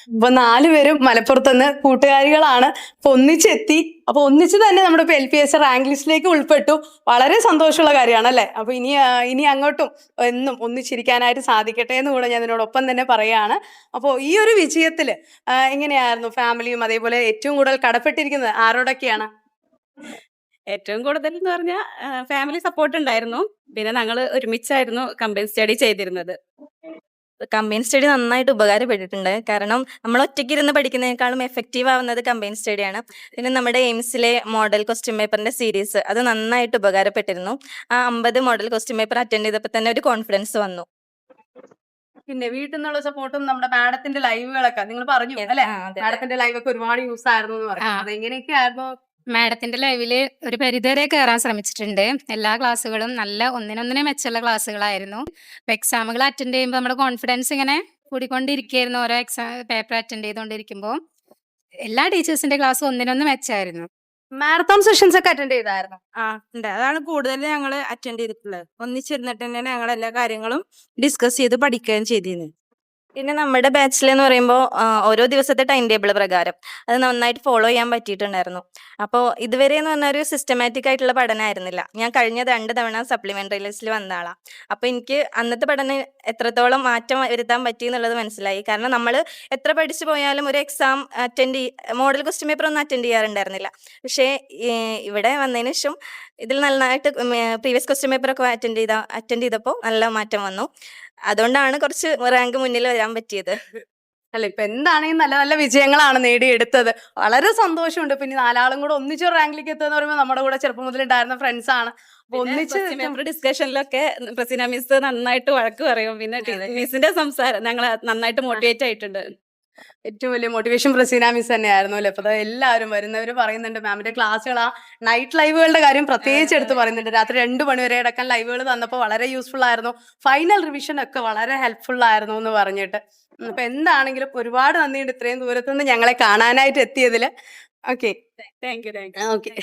അപ്പൊ 4 പേരും മലപ്പുറത്തുനിന്ന് കൂട്ടുകാരികളാണ്. അപ്പൊ ഒന്നിച്ചെത്തി. അപ്പൊ ഒന്നിച്ച് തന്നെ നമ്മുടെ ഇപ്പൊ LPS റാങ്ക് ലിസ്റ്റിലേക്ക് ഉൾപ്പെട്ടു. വളരെ സന്തോഷമുള്ള കാര്യമാണ് അല്ലേ? അപ്പൊ ഇനി അങ്ങോട്ടും എന്നും ഒന്നിച്ചിരിക്കാനായിട്ട് സാധിക്കട്ടെ എന്ന് കൂടെ ഞാൻ ഇതിനോടൊപ്പം തന്നെ പറയാണ്. അപ്പോൾ ഈ ഒരു വിജയത്തില് എങ്ങനെയായിരുന്നു ഫാമിലിയും അതേപോലെ ഏറ്റവും കൂടുതൽ കടപ്പെട്ടിരിക്കുന്നത് ആരോടൊക്കെയാണ്? ഏറ്റവും കൂടുതൽ എന്ന് പറഞ്ഞാൽ ഫാമിലി സപ്പോർട്ട് ഉണ്ടായിരുന്നു. പിന്നെ ഞങ്ങൾ ഒരുമിച്ചായിരുന്നു കമ്പൈൻ സ്റ്റഡി ചെയ്തിരുന്നത്. കമ്പൈൻ സ്റ്റഡി നന്നായിട്ട് ഉപകാരപ്പെട്ടിട്ടുണ്ട്. കാരണം നമ്മൾ ഒറ്റയ്ക്ക് ഇരുന്ന് പഠിക്കുന്നതിനേക്കാളും എഫക്റ്റീവ് ആവുന്നത് കമ്പൈൻ സ്റ്റഡിയാണ്. പിന്നെ നമ്മുടെ എയിംസിലെ മോഡൽ ക്വസ്റ്റ്യൻ പേപ്പറിന്റെ സീരീസ് അത് നന്നായിട്ട് ഉപകാരപ്പെട്ടിരുന്നു. ആ 50 മോഡൽ ക്വസ്റ്റ്യൻ പേപ്പർ അറ്റൻഡ് ചെയ്തപ്പോൾ തന്നെ ഒരു കോൺഫിഡൻസ് വന്നു. പിന്നെ വീട്ടിൽ നിന്നുള്ള സപ്പോർട്ടും നമ്മുടെ മാഡത്തിന്റെ ലൈവുകളൊക്കെ നിങ്ങൾ പറഞ്ഞു അല്ലെ? മാഡത്തിന്റെ ലൈവ് ഒക്കെ ഒരുപാട് യൂസ് ആയിരുന്നു എന്ന് പറഞ്ഞു. അതെങ്ങനെയൊക്കെ ആയിരുന്നു? മാഡത്തിന്റെ ലൈവില് ഒരു പരിധിവരെ കയറാൻ ശ്രമിച്ചിട്ടുണ്ട്. എല്ലാ ക്ലാസ്സുകളും നല്ല ഒന്നിനൊന്നിനെ മെച്ചമുള്ള ക്ലാസ്സുകളായിരുന്നു. എക്സാമുകൾ അറ്റൻഡ് ചെയ്യുമ്പോൾ നമ്മുടെ കോൺഫിഡൻസ് ഇങ്ങനെ കൂടിക്കൊണ്ടിരിക്കുകയായിരുന്നു. ഓരോ എക്സാം പേപ്പർ അറ്റൻഡ് ചെയ്തുകൊണ്ടിരിക്കുമ്പോൾ എല്ലാ ടീച്ചേഴ്സിന്റെ ക്ലാസ് ഒന്നിനൊന്ന് മെച്ചമായിരുന്നു. മാരത്തോൺ സെഷൻസ് ഒക്കെ അറ്റൻഡ് ചെയ്തായിരുന്നു. ഉണ്ട്. അതാണ് കൂടുതൽ ഞങ്ങൾ അറ്റൻഡ് ചെയ്തിട്ടുള്ളത്. ഒന്നിച്ചിരുന്നിട്ട് തന്നെയാണ് ഞങ്ങൾ എല്ലാ കാര്യങ്ങളും ഡിസ്കസ് ചെയ്ത് പഠിക്കുകയും ചെയ്തിരുന്നത്. പിന്നെ നമ്മുടെ ബാച്ചിൽ എന്ന് പറയുമ്പോൾ ഓരോ ദിവസത്തെ ടൈം ടേബിൾ പ്രകാരം അത് നന്നായിട്ട് ഫോളോ ചെയ്യാൻ പറ്റിയിട്ടുണ്ടായിരുന്നു. അപ്പോൾ ഇതുവരെ എന്ന് പറഞ്ഞാൽ ഒരു സിസ്റ്റമാറ്റിക് ആയിട്ടുള്ള പഠനമായിരുന്നില്ല. ഞാൻ കഴിഞ്ഞ 2 തവണ സപ്ലിമെന്ററി ലിസ്റ്റിൽ വന്ന ആളാണ്. അപ്പോൾ എനിക്ക് അന്നത്തെ പഠനം എത്രത്തോളം മാറ്റം വരുത്താൻ പറ്റി എന്നുള്ളത് മനസ്സിലായി. കാരണം നമ്മൾ എത്ര പഠിച്ചു പോയാലും ഒരു എക്സാം മോഡൽ ക്വസ്റ്റ്യൻ പേപ്പർ ഒന്നും അറ്റൻഡ് ചെയ്യാറുണ്ടായിരുന്നില്ല. പക്ഷേ ഇവിടെ വന്നതിന് ശേഷം ഇതിൽ നന്നായിട്ട് പ്രീവിയസ് ക്വസ്റ്റ്യൻ പേപ്പറൊക്കെ അറ്റൻഡ് ചെയ്തപ്പോൾ നല്ല മാറ്റം വന്നു. അതുകൊണ്ടാണ് കുറച്ച് റാങ്ക് മുന്നിൽ വരാൻ പറ്റിയത്. അല്ല ഇപ്പൊ എന്താണെങ്കിലും നല്ല നല്ല വിജയങ്ങളാണ് നേടിയെടുത്തത്. വളരെ സന്തോഷമുണ്ട്. പിന്നെ 4 ആളും കൂടെ ഒന്നിച്ച് റാങ്കിലേക്ക് എത്തുക എന്ന് പറയുമ്പോൾ നമ്മുടെ കൂടെ ചെറുപ്പം മുതൽ ഉണ്ടായിരുന്ന ഫ്രണ്ട്സ് ആണ്. അപ്പൊ ഒന്നിച്ച് പേപ്പർ ഡിസ്കഷനിലൊക്കെ പ്രസീന മിസ് നന്നായിട്ട് വഴക്ക് പറയും. പിന്നെ മിസ്സിന്റെ സംസാരം ഞങ്ങൾ നന്നായിട്ട് മോട്ടിവേറ്റ് ആയിട്ടുണ്ട്. ഏറ്റവും വലിയ മോട്ടിവേഷൻ പ്രസീന മിസ് തന്നെയായിരുന്നു അല്ലെ? അപ്പൊ എല്ലാവരും വരുന്നവര് പറയുന്നുണ്ട് മാമിന്റെ ക്ലാസ്സുകൾ ആ നൈറ്റ് ലൈവുകളുടെ കാര്യം പ്രത്യേകിച്ച് എടുത്ത് പറയുന്നുണ്ട്. രാത്രി 2 മണി വരെ അടക്കം ലൈവുകൾ തന്നപ്പോൾ വളരെ യൂസ്ഫുൾ ആയിരുന്നു. ഫൈനൽ റിവിഷൻ ഒക്കെ വളരെ ഹെൽപ്ഫുൾ ആയിരുന്നു എന്ന് പറഞ്ഞിട്ട്. അപ്പൊ എന്താണെങ്കിലും ഒരുപാട് നന്ദിയുണ്ട് ഇത്രയും ദൂരത്തുനിന്ന് ഞങ്ങളെ കാണാനായിട്ട് എത്തിയതില്. Okay, thank you. ഓക്കെ.